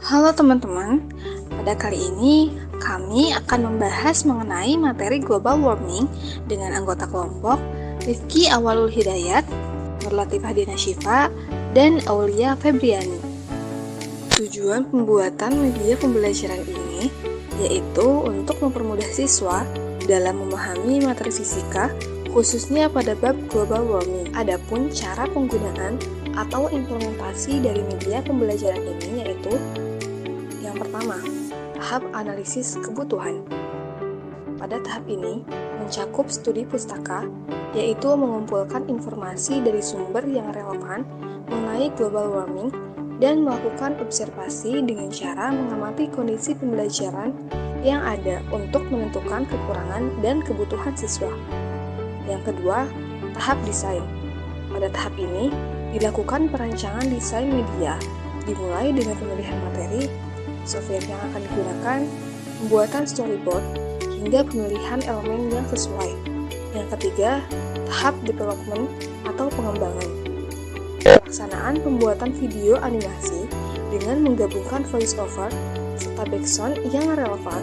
Halo teman-teman, pada kali ini kami akan membahas mengenai materi global warming dengan anggota kelompok Rifki Awalul Hidayat, Nur Latifah Dina Syifa, dan Aulia Febriani. Tujuan pembuatan media pembelajaran ini yaitu untuk mempermudah siswa dalam memahami materi fisika, khususnya pada bab global warming. Adapun cara penggunaan atau implementasi dari media pembelajaran ini yaitu yang pertama, tahap analisis kebutuhan. Pada tahap ini, mencakup studi pustaka, yaitu mengumpulkan informasi dari sumber yang relevan mengenai global warming dan melakukan observasi dengan cara mengamati kondisi pembelajaran yang ada untuk menentukan kekurangan dan kebutuhan siswa. Yang kedua, tahap desain. Pada tahap ini, dilakukan perancangan desain media, dimulai dengan pemilihan materi, software yang akan digunakan, pembuatan storyboard, hingga pemilihan elemen yang sesuai. Yang ketiga, tahap development atau pengembangan. Pelaksanaan pembuatan video animasi dengan menggabungkan voice over serta background yang relevan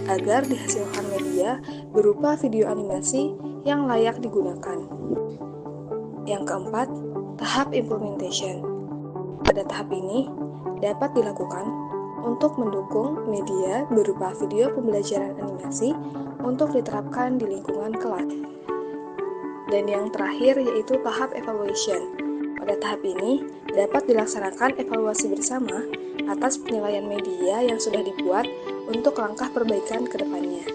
agar dihasilkan media berupa video animasi yang layak digunakan. Yang keempat, tahap implementation. Pada tahap ini dapat dilakukan untuk mendukung media berupa video pembelajaran animasi untuk diterapkan di lingkungan kelas. Dan yang terakhir yaitu tahap evaluation. Pada tahap ini dapat dilaksanakan evaluasi bersama atas penilaian media yang sudah dibuat untuk langkah perbaikan ke depannya.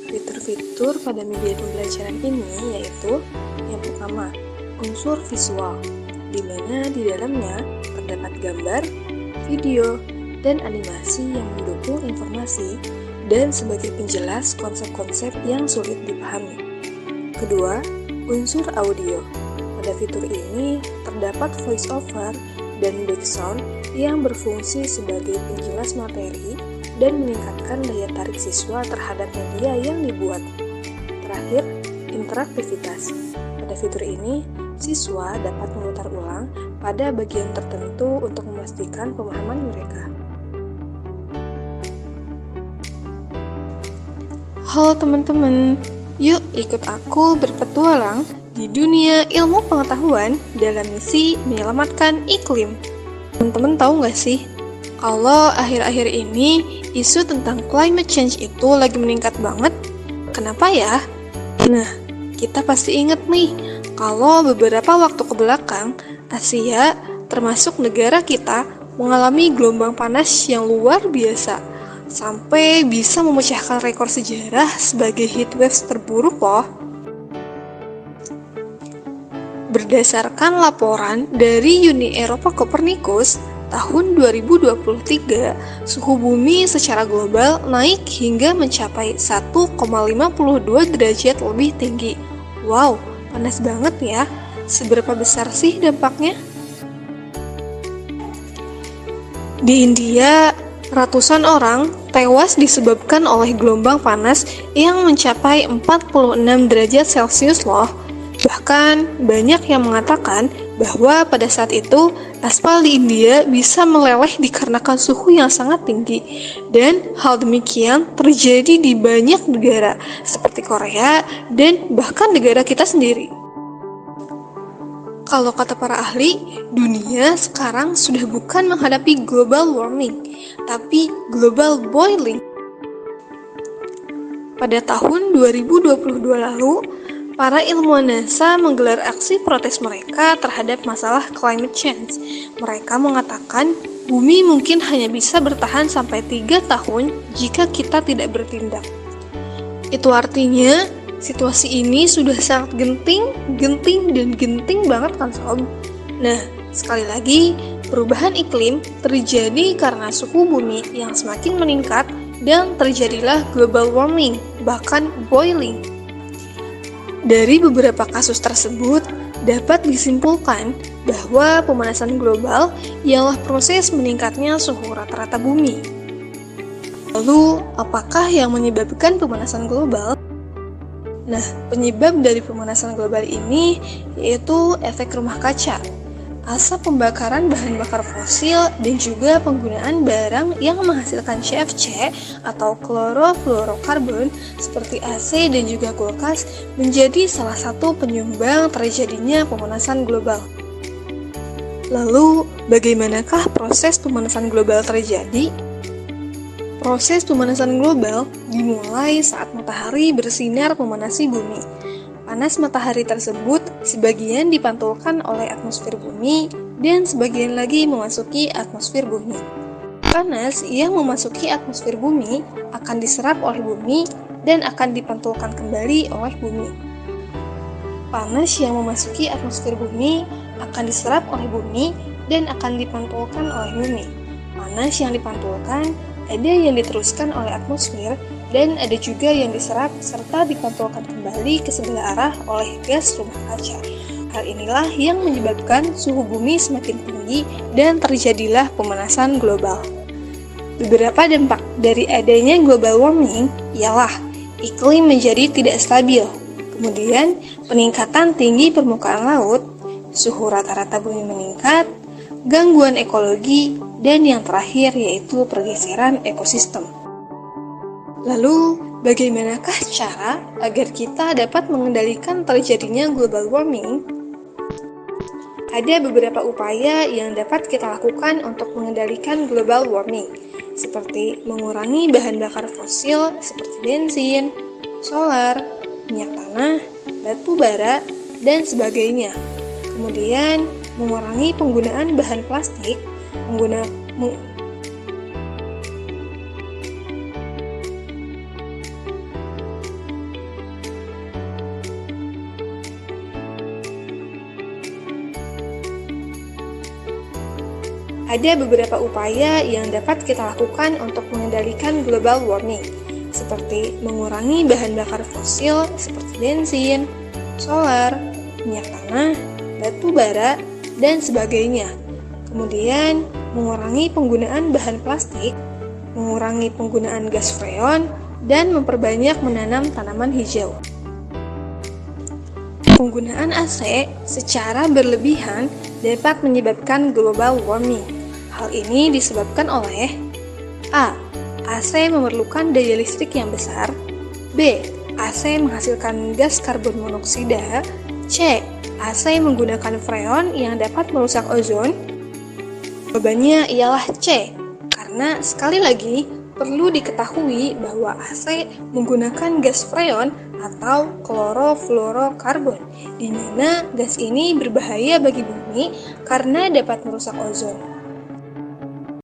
Fitur-fitur pada media pembelajaran ini yaitu yang pertama, unsur visual, di mana di dalamnya terdapat gambar, video, dan animasi yang mendukung informasi dan sebagai penjelas konsep-konsep yang sulit dipahami. Kedua, unsur audio. Pada fitur ini terdapat voice over dan background yang berfungsi sebagai penjelas materi dan meningkatkan daya tarik siswa terhadap media yang dibuat. Terakhir, interaktivitas. Pada fitur ini, siswa dapat memutar ulang pada bagian tertentu untuk memastikan pemahaman mereka. Halo teman-teman, yuk ikut aku berpetualang di dunia ilmu pengetahuan dalam misi menyelamatkan iklim. Teman-teman tahu nggak sih, kalau akhir-akhir ini isu tentang climate change itu lagi meningkat banget? Kenapa ya? Nah, kita pasti ingat nih, kalau beberapa waktu ke belakang, Asia, termasuk negara kita, mengalami gelombang panas yang luar biasa, sampai bisa memecahkan rekor sejarah sebagai heatwave terburuk loh. Berdasarkan laporan dari Uni Eropa Copernicus, tahun 2023, suhu bumi secara global naik hingga mencapai 1,52 derajat lebih tinggi. Wow, panas banget ya. Seberapa besar sih dampaknya? Di India, ratusan orang tewas disebabkan oleh gelombang panas yang mencapai 46 derajat Celcius loh. Bahkan banyak yang mengatakan bahwa pada saat itu aspal di India bisa meleleh dikarenakan suhu yang sangat tinggi. Dan hal demikian terjadi di banyak negara seperti Korea dan bahkan negara kita sendiri. Kalau kata para ahli, dunia sekarang sudah bukan menghadapi global warming, tapi global boiling. Pada tahun 2022 lalu, para ilmuwan NASA menggelar aksi protes mereka terhadap masalah climate change. Mereka mengatakan bumi mungkin hanya bisa bertahan sampai 3 tahun jika kita tidak bertindak. Itu artinya situasi ini sudah sangat genting banget kan sob? Nah, sekali lagi, perubahan iklim terjadi karena suhu bumi yang semakin meningkat dan terjadilah global warming, bahkan boiling. Dari beberapa kasus tersebut, dapat disimpulkan bahwa pemanasan global ialah proses meningkatnya suhu rata-rata bumi. Lalu, apakah yang menyebabkan pemanasan global? Nah, penyebab dari pemanasan global ini yaitu efek rumah kaca Asap pembakaran bahan bakar fosil dan juga penggunaan barang yang menghasilkan CFC atau klorofluorokarbon seperti AC dan juga kulkas menjadi salah satu penyumbang terjadinya pemanasan global. Lalu, bagaimanakah proses pemanasan global terjadi? Proses pemanasan global dimulai saat matahari bersinar memanasi bumi. Panas matahari tersebut sebagian dipantulkan oleh atmosfer bumi dan sebagian lagi memasuki atmosfer bumi. Panas yang memasuki atmosfer bumi akan diserap oleh bumi dan akan dipantulkan kembali oleh bumi. Panas yang memasuki atmosfer bumi akan diserap oleh bumi dan akan dipantulkan oleh bumi. Panas yang dipantulkan ada yang diteruskan oleh atmosfer dan ada juga yang diserap serta dipantulkan kembali ke sebelah arah oleh gas rumah kaca. Hal inilah yang menyebabkan suhu bumi semakin tinggi dan terjadilah pemanasan global. Beberapa dampak dari adanya global warming ialah iklim menjadi tidak stabil, kemudian peningkatan tinggi permukaan laut, suhu rata-rata bumi meningkat, gangguan ekologi, dan yang terakhir yaitu pergeseran ekosistem. Lalu, bagaimanakah cara agar kita dapat mengendalikan terjadinya global warming? Ada beberapa upaya yang dapat kita lakukan untuk mengendalikan global warming, seperti mengurangi bahan bakar fosil seperti bensin, solar, minyak tanah, batu bara, dan sebagainya. Kemudian, mengurangi penggunaan bahan plastik, Ada beberapa upaya yang dapat kita lakukan untuk mengendalikan global warming, seperti mengurangi bahan bakar fosil seperti bensin, solar, minyak tanah, batu bara, dan sebagainya. Kemudian, mengurangi penggunaan bahan plastik, mengurangi penggunaan gas freon, dan memperbanyak menanam tanaman hijau. Penggunaan AC secara berlebihan dapat menyebabkan global warming. Hal ini disebabkan oleh A. AC memerlukan daya listrik yang besar. B. AC menghasilkan gas karbon monoksida. C. AC menggunakan freon yang dapat merusak ozon. Jawabannya ialah C. Karena sekali lagi perlu diketahui bahwa AC menggunakan gas freon atau klorofluorokarbon, di mana gas ini berbahaya bagi bumi karena dapat merusak ozon.